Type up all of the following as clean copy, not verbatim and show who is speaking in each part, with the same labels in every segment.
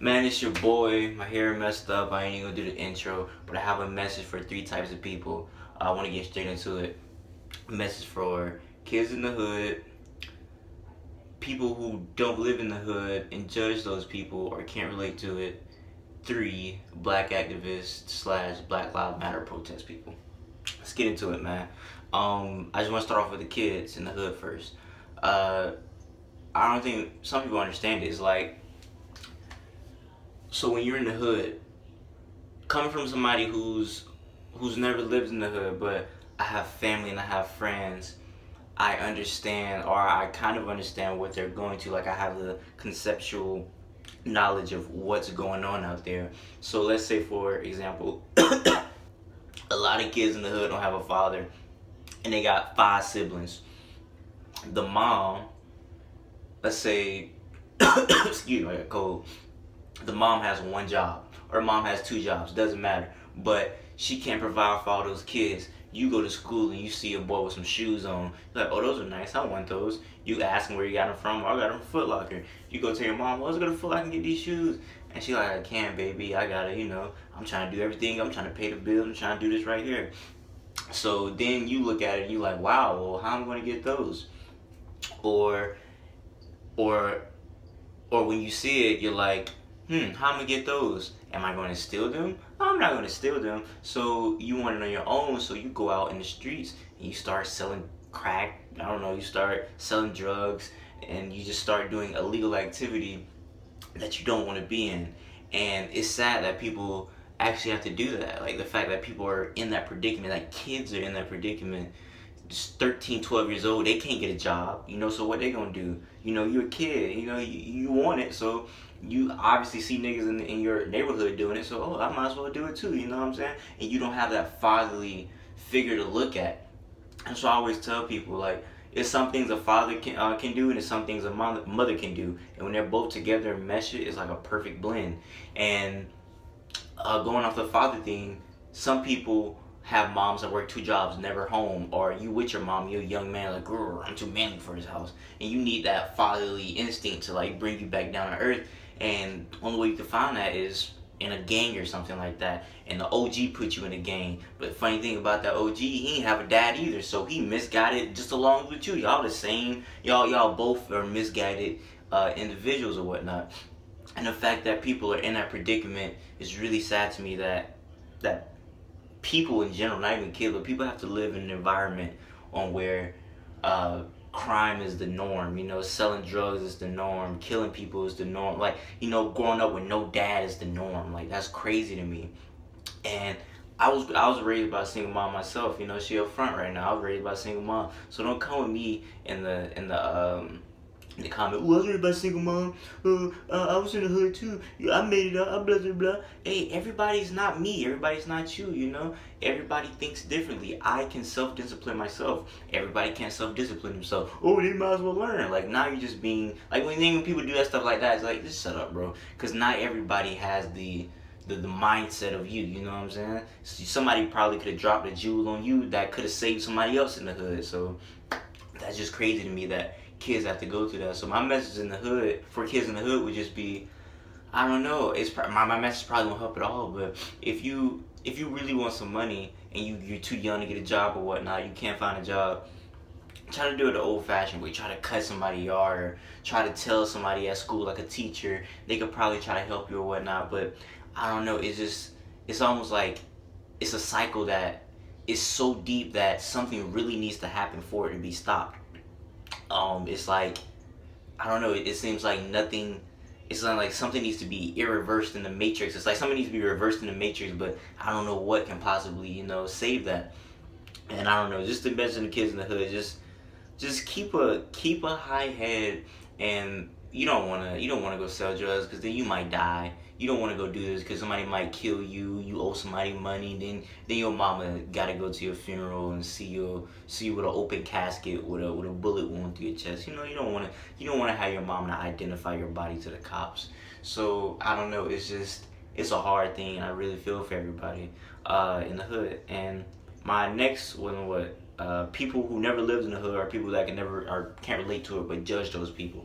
Speaker 1: Man, it's your boy. My hair messed up. I ain't even gonna do the intro, but I have a message for three types of people. I want to get straight into it. A message for kids in the hood, people who don't live in the hood and judge those people or can't relate to it. Three, black activists slash Black Lives Matter protest people. Let's get into it, man. I just want to start off with the kids in the hood first. Uh, I don't think some people understand it. It's like, so when you're in the hood, coming from somebody who's never lived in the hood, but I have family and I have friends, I understand, or I kind of understand what they're going to. Like, I have the conceptual knowledge of what's going on out there. So let's say, for example, a lot of kids in the hood don't have a father, and they got five siblings. The mom, let's say, excuse me, I got a cold. The mom has one job, or mom has two jobs, doesn't matter, but she can't provide for all those kids. You go to school and you see a boy with some shoes on. You're like, oh, those are nice. I want those. You ask him where you got them from. Oh, I got them from Foot Locker. You go tell your mom, well, let's go to Foot Locker and get these shoes. And she like, I can't, baby. I gotta, I'm trying to do everything. I'm trying to pay the bill. I'm trying to do this right here. So then you look at it and you're like, wow, well, how am I going to get those? Or, or, or when you see it, you're like, how am I gonna get those? Am I going to steal them? I'm not going to steal them. So you want it on your own. So you go out in the streets and you start selling crack. I don't know. You start selling drugs and you just start doing illegal activity that you don't want to be in. And it's sad that people actually have to do that. Like, the fact that people are in that predicament, like kids are in that predicament, just 13, 12 years old, they can't get a job, so what they gonna do? You're a kid, you want it, so you obviously see niggas in your neighborhood doing it, so, oh, I might as well do it too, you know what I'm saying? And you don't have that fatherly figure to look at. And so I always tell people, like, it's some things a father can do, and it's some things a mother can do. And when they're both together and mesh it, it's like a perfect blend. And going off the father thing, some people have moms that work two jobs, never home, or you with your mom, you're a young man, like, I'm too manly for this house, and you need that fatherly instinct to like bring you back down to earth. And the only way you can find that is in a gang or something like that. And the OG put you in a gang. But the funny thing about that OG, he didn't have a dad either, so he misguided just along with you. Y'all the same. Y'all both are misguided individuals or whatnot. And the fact that people are in that predicament is really sad to me. That people in general, not even kids, but people have to live in an environment on where crime is the norm. Selling drugs is the norm. Killing people is the norm. Like, growing up with no dad is the norm. Like, that's crazy to me. And I was raised by a single mom myself. She up front right now. I was raised by a single mom. So don't come with me in the comment, oh, I was raised by a single mom. I was in the hood too. I made it out. Blah blah blah. Hey, everybody's not me. Everybody's not you. Everybody thinks differently. I can self-discipline myself. Everybody can't self-discipline themselves. Oh, they might as well learn. Like, now you're just being like, when people do that stuff like that, it's like, just shut up, bro. Because not everybody has the mindset of you. You know what I'm saying? Somebody probably could have dropped a jewel on you that could have saved somebody else in the hood. So that's just crazy to me that kids have to go through that. So my message in the hood for kids in the hood would just be, I don't know, it's my message probably won't help at all, but if you really want some money and you're too young to get a job or whatnot, you can't find a job, try to do it the old fashioned way. Try to cut somebody's yard, or try to tell somebody at school, like a teacher. They could probably try to help you or whatnot, but I don't know, it's almost like it's a cycle that is so deep that something really needs to happen for it to be stopped. It's like, I don't know, it seems like nothing, it's like something needs to be irreversed in the matrix. It's like something needs to be reversed in the matrix, but I don't know what can possibly, save that. And I don't know, just to mention the kids in the hood, just keep a high head. And you don't wanna go sell drugs, because then you might die. You don't want to go do this because somebody might kill you. You owe somebody money. Then your mama gotta go to your funeral and see you with an open casket with a bullet wound through your chest. You don't wanna have your mama to identify your body to the cops. So I don't know. It's a hard thing. And I really feel for everybody in the hood. And my next one, people who never lived in the hood are people that can't relate to it but judge those people.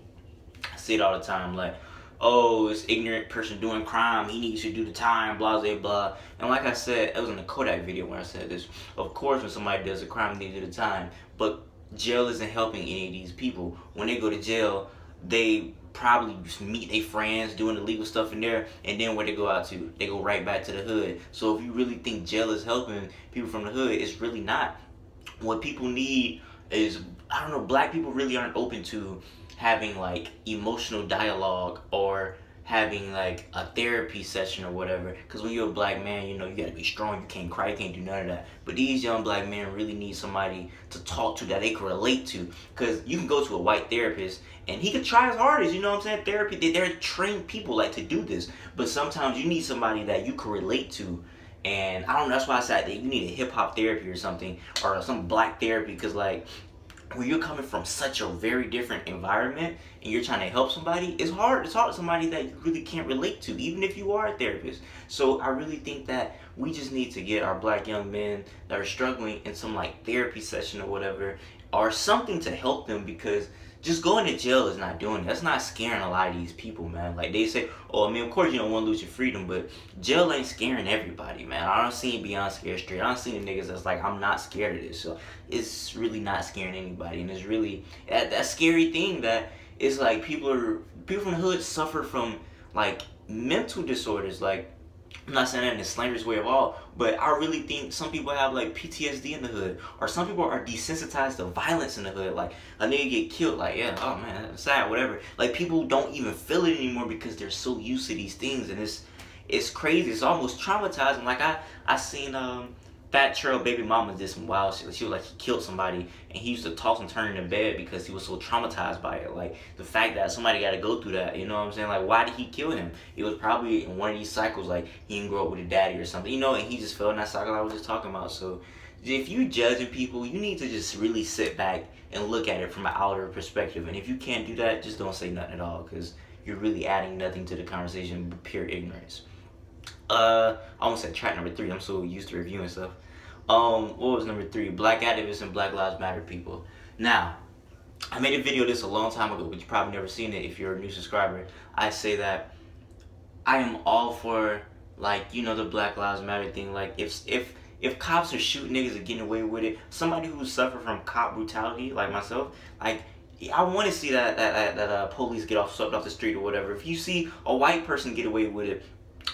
Speaker 1: I see it all the time. Like, oh, it's ignorant person doing crime, he needs to do the time, blah blah blah. And like I said, it was in the Kodak video when I said this. Of course, when somebody does a crime, they do the time, but jail isn't helping any of these people. When they go to jail, they probably just meet their friends doing illegal stuff in there, and then where they go out to, they go right back to the hood. So if you really think jail is helping people from the hood, it's really not. What people need is, I don't know, black people really aren't open to having like emotional dialogue or having like a therapy session or whatever. Because when you're a black man, you know, you gotta be strong, you can't cry, you can't do none of that. But these young black men really need somebody to talk to that they can relate to. Because you can go to a white therapist and he could try his hardest, you know what I'm saying? Therapy, they're trained people like to do this. But sometimes you need somebody that you can relate to. And I don't know, that's why I said that you need a hip hop therapy or something, or some black therapy, because like when you're coming from such a very different environment and you're trying to help somebody, it's hard to talk to somebody that you really can't relate to, even if you are a therapist. So I really think that we just need to get our black young men that are struggling in some like therapy session or whatever, or something to help them, because just going to jail is not doing it. That's not scaring a lot of these people, man. Like they say, oh, I mean, of course you don't want to lose your freedom, but jail ain't scaring everybody, man. I don't see Beyond Scared Straight. I don't see the niggas that's like, I'm not scared of this. So it's really not scaring anybody, and it's really that scary thing that it's like people from the hood suffer from like mental disorders, like. I'm not saying that in the slanderous way of all, but I really think some people have like PTSD in the hood, or some people are desensitized to violence in the hood. Like a nigga get killed, like yeah, oh man, that's sad, whatever. Like people don't even feel it anymore because they're so used to these things, and it's crazy. It's almost traumatizing. Like I seen Fat Trail baby mama did some wild shit. She was like, he killed somebody, and he used to toss and turn in the bed because he was so traumatized by it. Like the fact that somebody got to go through that, you know what I'm saying? Like why did he kill him? It was probably in one of these cycles, like he didn't grow up with a daddy or something, you know, and he just fell in that cycle I was just talking about. So if you judging people, you need to just really sit back and look at it from an outer perspective. And if you can't do that, just don't say nothing at all, because you're really adding nothing to the conversation but pure ignorance. I almost said track number 3. I'm so used to reviewing stuff. What was number 3? Black activists and Black Lives Matter people. Now, I made a video of this a long time ago, but you probably never seen it if you're a new subscriber. I say that I am all for, like, you know, the Black Lives Matter thing. Like, if cops are shooting niggas and getting away with it, somebody who suffered from cop brutality, like myself, like, I want to see that police get swept off the street or whatever. If you see a white person get away with it,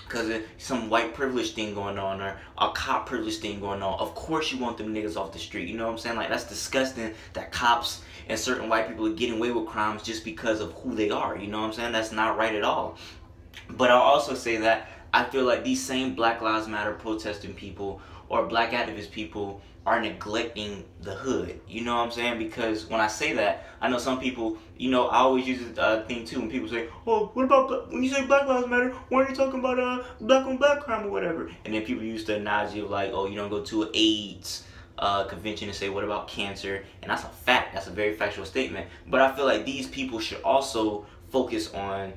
Speaker 1: because of some white privilege thing going on or a cop privilege thing going on, of course you want them niggas off the street, you know what I'm saying? Like, that's disgusting that cops and certain white people are getting away with crimes just because of who they are, you know what I'm saying? That's not right at all. But I'll also say that I feel like these same Black Lives Matter protesting people or black activist people are neglecting the hood, you know what I'm saying? Because when I say that, I know some people, you know, I always use a thing too when people say, oh, what about, when you say Black Lives Matter, why are you talking about black on black crime or whatever? And then people use the analogy of like, oh, you don't go to an AIDS convention and say, what about cancer? And that's a fact, that's a very factual statement. But I feel like these people should also focus on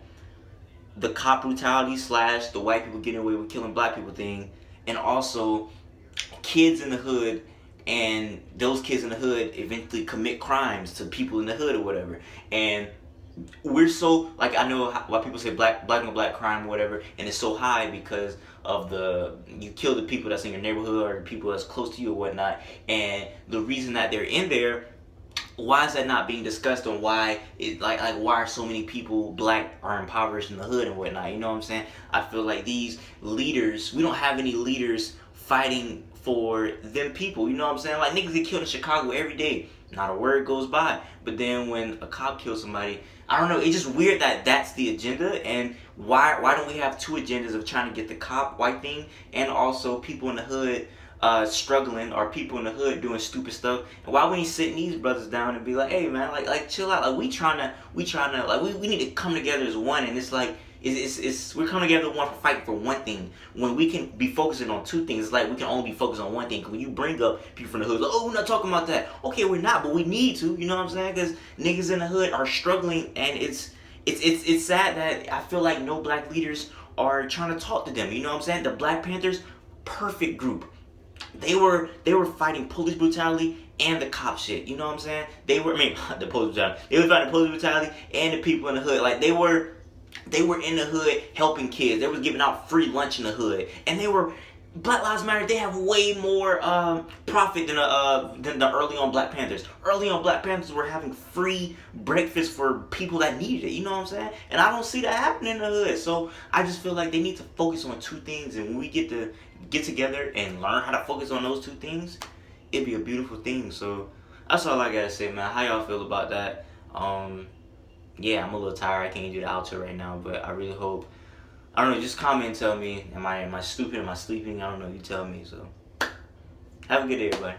Speaker 1: the cop brutality / the white people getting away with killing black people thing, and also kids in the hood, and those kids in the hood eventually commit crimes to people in the hood or whatever. And we're so, like, I know why people say black on black crime or whatever, and it's so high because of you kill the people that's in your neighborhood or the people that's close to you or whatnot. And the reason that they're in there, why is that not being discussed on why it like why are so many people black are impoverished in the hood and whatnot, you know what I'm saying? I feel like these leaders, we don't have any leaders fighting for them people, you know what I'm saying? Like, niggas get killed in Chicago every day, not a word goes by. But then when a cop kills somebody, I don't know, it's just weird that that's the agenda. And why don't we have two agendas of trying to get the cop white thing and also people in the hood struggling, or people in the hood doing stupid stuff? And why we ain't sitting these brothers down and be like, hey man, like chill out, like we trying to like we need to come together as one. And it's like we're coming together one for fight for one thing when we can be focusing on two things. It's like we can only be focused on one thing. Cause when you bring up people from the hood, like, oh, we're not talking about that. Okay, we're not, but we need to. You know what I'm saying? Because niggas in the hood are struggling, and it's sad that I feel like no black leaders are trying to talk to them. You know what I'm saying? The Black Panthers, perfect group. They were fighting police brutality and the cop shit. You know what I'm saying? The police brutality. They were fighting police brutality and the people in the hood. Like, they were They were in the hood helping kids. They was giving out free lunch in the hood, and they were Black Lives Matter. They have way more profit than the early on Black Panthers. Early on Black Panthers were having free breakfast for people that needed it. You know what I'm saying? And I don't see that happening in the hood. So I just feel like they need to focus on two things, and when we get together and learn how to focus on those two things, it'd be a beautiful thing. So that's all I gotta say, man. How y'all feel about that? Yeah, I'm a little tired. I can't do the outro right now, but I really hope. I don't know. Just comment and tell me. Am I stupid? Am I sleeping? I don't know. You tell me. So have a good day, everybody.